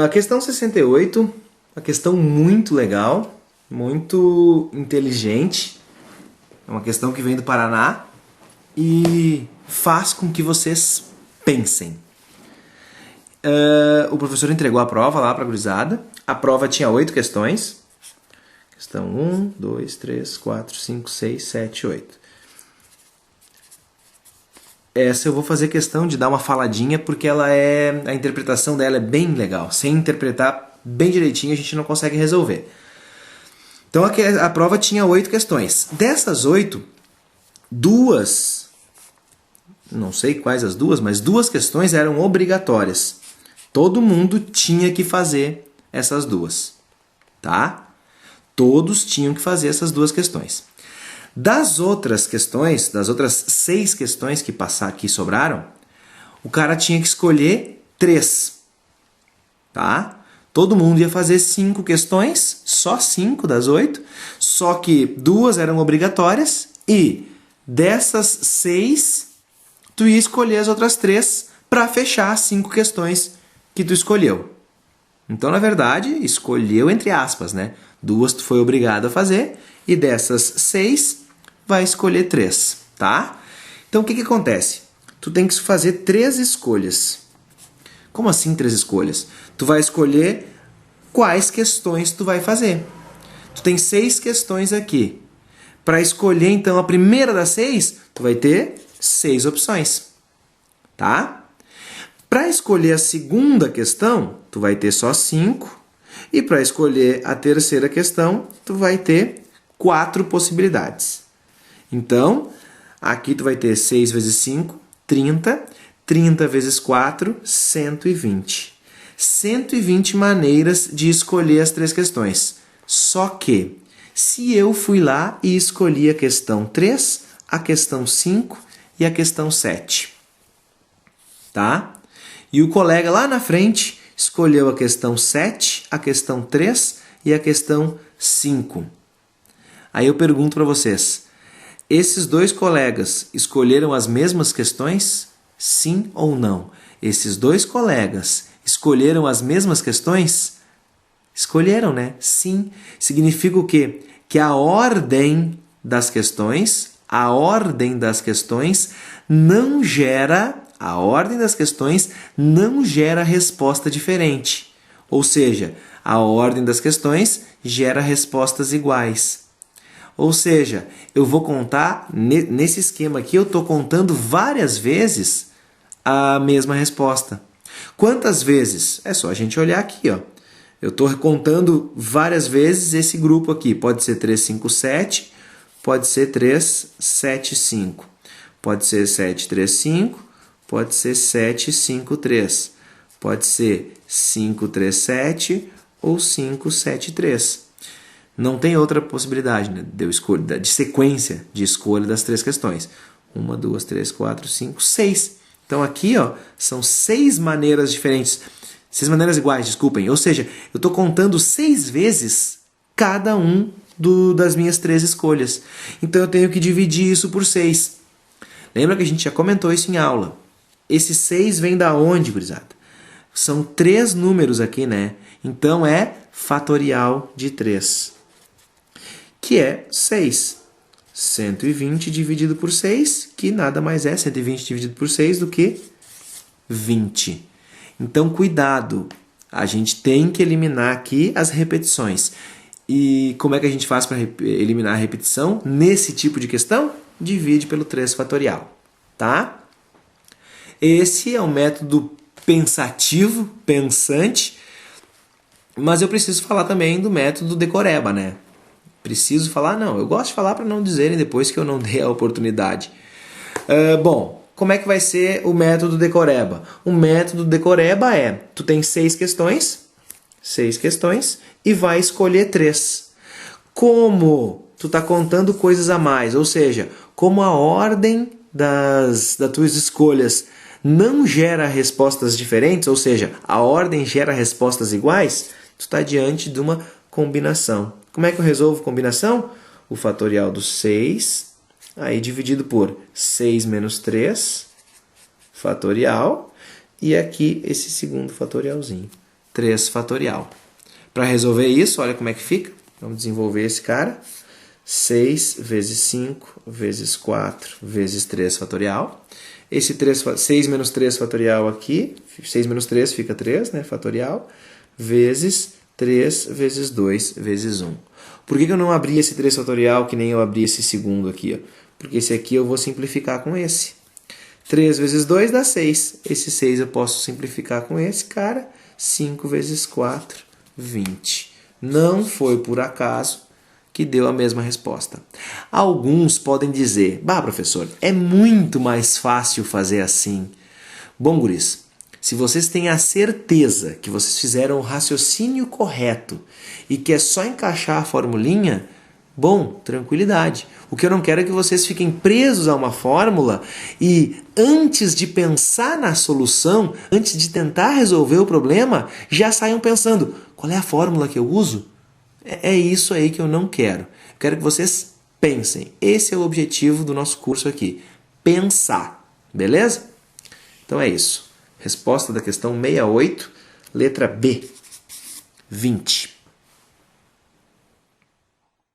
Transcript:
A questão 68, uma questão muito legal, muito inteligente. É uma questão que vem do Paraná e faz com que vocês pensem. O professor entregou a prova lá para a gurizada. A prova tinha 8 questões. Questão 1, 2, 3, 4, 5, 6, 7, 8. Essa eu vou fazer questão de dar uma faladinha porque a interpretação dela é bem legal. Sem interpretar bem direitinho a gente não consegue resolver. Então a prova tinha 8 questões. Dessas 8, 2, não sei quais as duas, mas 2 questões eram obrigatórias. Todo mundo tinha que fazer essas 2, tá? Todos tinham que fazer essas 2 questões. Das outras questões, das outras 6 questões que sobraram, o cara tinha que escolher 3, tá? Todo mundo ia fazer 5 questões, só 5 das 8, só que 2 eram obrigatórias e dessas 6, tu ia escolher as outras 3 para fechar as 5 questões que tu escolheu. Então, na verdade, escolheu entre aspas, né? 2 tu foi obrigado a fazer e dessas 6 vai escolher 3, tá? Então, o que acontece? Tu tem que fazer 3 escolhas. Como assim 3 escolhas? Tu vai escolher quais questões tu vai fazer. Tu tem 6 questões aqui. Para escolher, então, a primeira das 6, tu vai ter 6 opções, tá? Para escolher a segunda questão, tu vai ter só 5. E para escolher a terceira questão, tu vai ter 4 possibilidades. Então, aqui tu vai ter 6 vezes 5, 30. 30 vezes 4, 120. 120 maneiras de escolher as 3 questões. Só que, se eu fui lá e escolhi a questão 3, a questão 5 e a questão 7. Tá? E o colega lá na frente escolheu a questão 7, a questão 3 e a questão 5. Aí eu pergunto para vocês, esses 2 colegas escolheram as mesmas questões? Sim ou não? Esses 2 colegas escolheram as mesmas questões? Escolheram, né? Sim. Significa o quê? Que a ordem das questões não gera resposta diferente. Ou seja, a ordem das questões gera respostas iguais. Ou seja, eu vou contar, nesse esquema aqui, eu estou contando várias vezes a mesma resposta. Quantas vezes? É só a gente olhar aqui, ó. Eu estou contando várias vezes esse grupo aqui. Pode ser 3, 5, 7, pode ser 3, 7, 5. Pode ser 7, 3, 5, pode ser 7, 5, 3. Pode ser 5, 3, 7 ou 5, 7, 3. Não tem outra possibilidade, né, de sequência de escolha das 3 questões. 1, 2, 3, 4, 5, 6. Então aqui, ó, são 6 maneiras diferentes. 6 maneiras iguais, desculpem. Ou seja, eu estou contando 6 vezes cada um das minhas 3 escolhas. Então eu tenho que dividir isso por 6. Lembra que a gente já comentou isso em aula. Esse 6 vem da onde, gurizada? São 3 números aqui, né? Então é fatorial de 3. Que é 6. 120 dividido por 6, que nada mais é 120 dividido por 6 do que 20. Então, cuidado. A gente tem que eliminar aqui as repetições. E como é que a gente faz para eliminar a repetição? Nesse tipo de questão, divide pelo 3 fatorial. Tá? Esse é um método pensativo, pensante, mas eu preciso falar também do método decoreba, né? Preciso falar? Não, eu gosto de falar para não dizerem depois que eu não dei a oportunidade. Bom, como é que vai ser o método decoreba? O método decoreba é, tu tem 6 questões e vai escolher 3. Como tu está contando coisas a mais, ou seja, como a ordem das tuas escolhas não gera respostas diferentes, ou seja, a ordem gera respostas iguais, tu está diante de uma combinação. Como é que eu resolvo combinação? O fatorial do 6, aí dividido por 6 menos 3, fatorial, e aqui esse segundo fatorialzinho. 3 fatorial. Para resolver isso, olha como é que fica. Vamos desenvolver esse cara. 6 vezes 5 vezes 4 vezes 3 fatorial. Esse 6 menos 3 fatorial aqui, 6 menos 3 fica 3, né, fatorial, vezes 3 vezes 2 vezes 1. Por que eu não abri esse 3 fatorial que nem eu abri esse segundo aqui? Ó? Porque esse aqui eu vou simplificar com esse. 3 vezes 2 dá 6. Esse 6 eu posso simplificar com esse cara. 5 vezes 4, 20. Não foi por acaso que deu a mesma resposta. Alguns podem dizer, bah, professor, é muito mais fácil fazer assim. Bom, guris, se vocês têm a certeza que vocês fizeram o raciocínio correto e que é só encaixar a formulinha, bom, tranquilidade. O que eu não quero é que vocês fiquem presos a uma fórmula e antes de pensar na solução, antes de tentar resolver o problema, já saiam pensando, qual é a fórmula que eu uso? É isso aí que eu não quero. Eu quero que vocês pensem. Esse é o objetivo do nosso curso aqui. Pensar. Beleza? Então é isso. Resposta da questão 68, letra B. 20.